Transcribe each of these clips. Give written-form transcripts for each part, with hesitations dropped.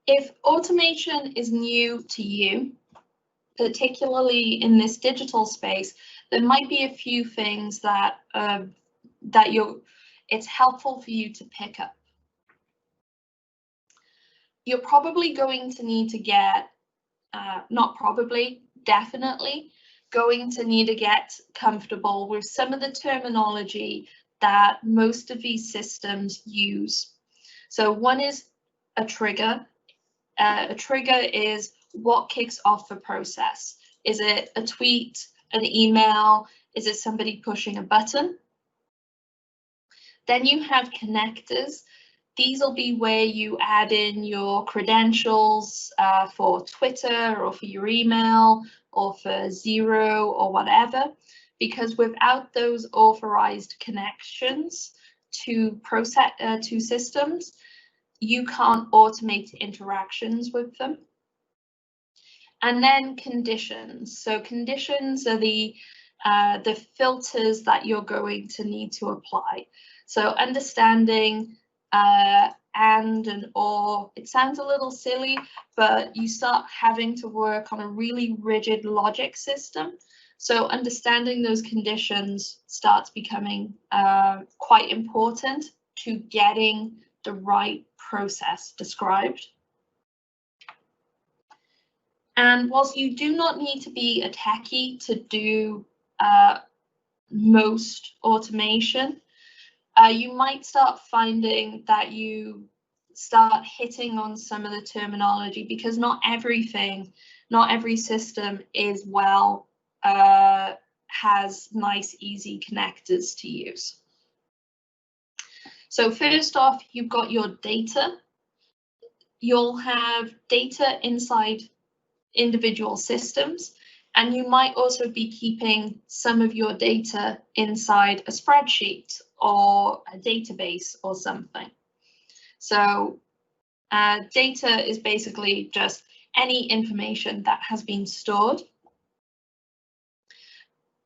If automation is new to you, particularly in this digital space, there might be a few things that it's helpful for you to pick up. You're probably going to need to get, not probably, definitely going to need to get comfortable with some of the terminology that most of these systems use. So one is a trigger. A trigger is what kicks off the process. Is it a tweet, an email? Is it somebody pushing a button? Then you have connectors. These will be where you add in your credentials for Twitter or for your email or for Xero or whatever, because without those authorized connections to systems, you can't automate interactions with them. And then conditions. So conditions are the filters that you're going to need to apply. So understanding and or, it sounds a little silly, but you start having to work on a really rigid logic system. So understanding those conditions starts becoming quite important to getting the right process described. And whilst you do not need to be a techie to do most automation, you might start finding that you start hitting on some of the terminology, because not every system is has nice, easy connectors to use. So first off, you've got your data. You'll have data inside individual systems, and you might also be keeping some of your data inside a spreadsheet or a database or something. So data is basically just any information that has been stored.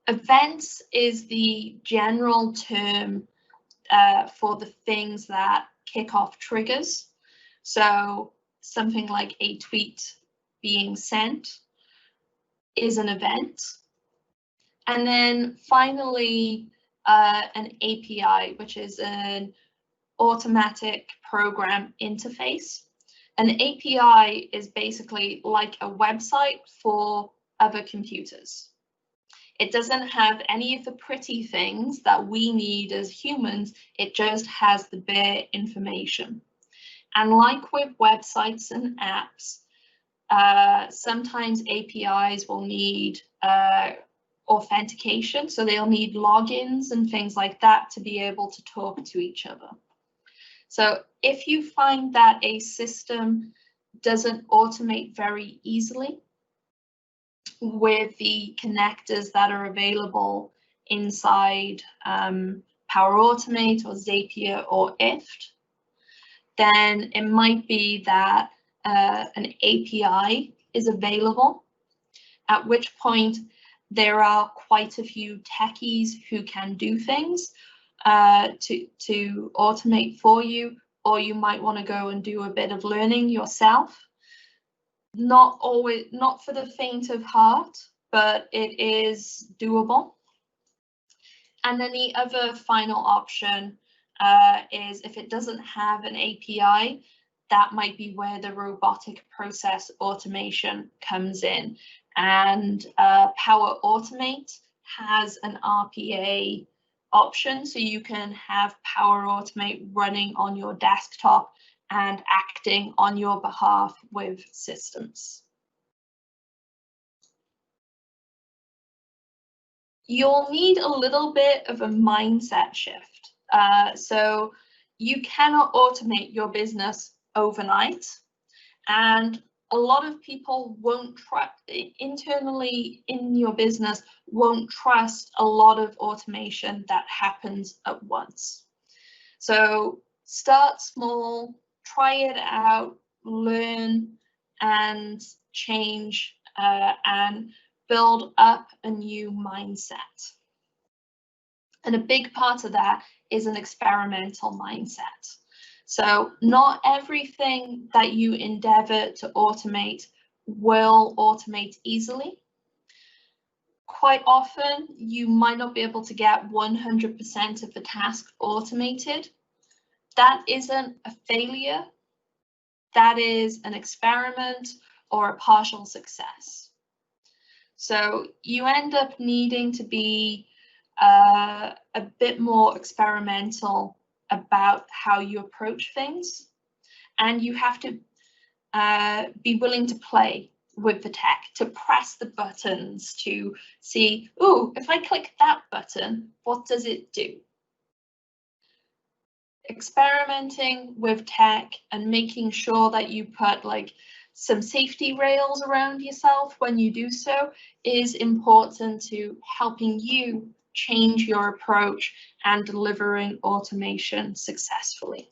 Events is the general term for the things that kick off triggers. So something like a tweet being sent is an event. And then finally, an API, which is an automatic program interface. An API is basically like a website for other computers. It doesn't have any of the pretty things that we need as humans. It just has the bare information. And like with websites and apps, sometimes APIs will need authentication, so they'll need logins and things like that to be able to talk to each other. So if you find that a system doesn't automate very easily with the connectors that are available inside Power Automate or Zapier or IFT, then it might be that an API is available, at which point there are quite a few techies who can do things to automate for you, or you might want to go and do a bit of learning yourself. Not for the faint of heart, but it is doable. And then the other final option is if it doesn't have an API, that might be where the robotic process automation comes in. And Power Automate has an RPA option, so you can have Power Automate running on your desktop and acting on your behalf with systems. You'll need a little bit of a mindset shift. So you cannot automate your business overnight, and a lot of people won't internally in your business won't trust a lot of automation that happens at once. So start small, try it out, learn and change and build up a new mindset. And a big part of that is an experimental mindset. So not everything that you endeavor to automate will automate easily. Quite often, you might not be able to get 100% of the task automated. That isn't a failure. That is an experiment or a partial success. So you end up needing to be a bit more experimental about how you approach things, and you have to be willing to play with the tech, to press the buttons, to see, oh, if I click that button, what does it do? Experimenting with tech and making sure that you put like some safety rails around yourself when you do so is important to helping you change your approach and delivering automation successfully.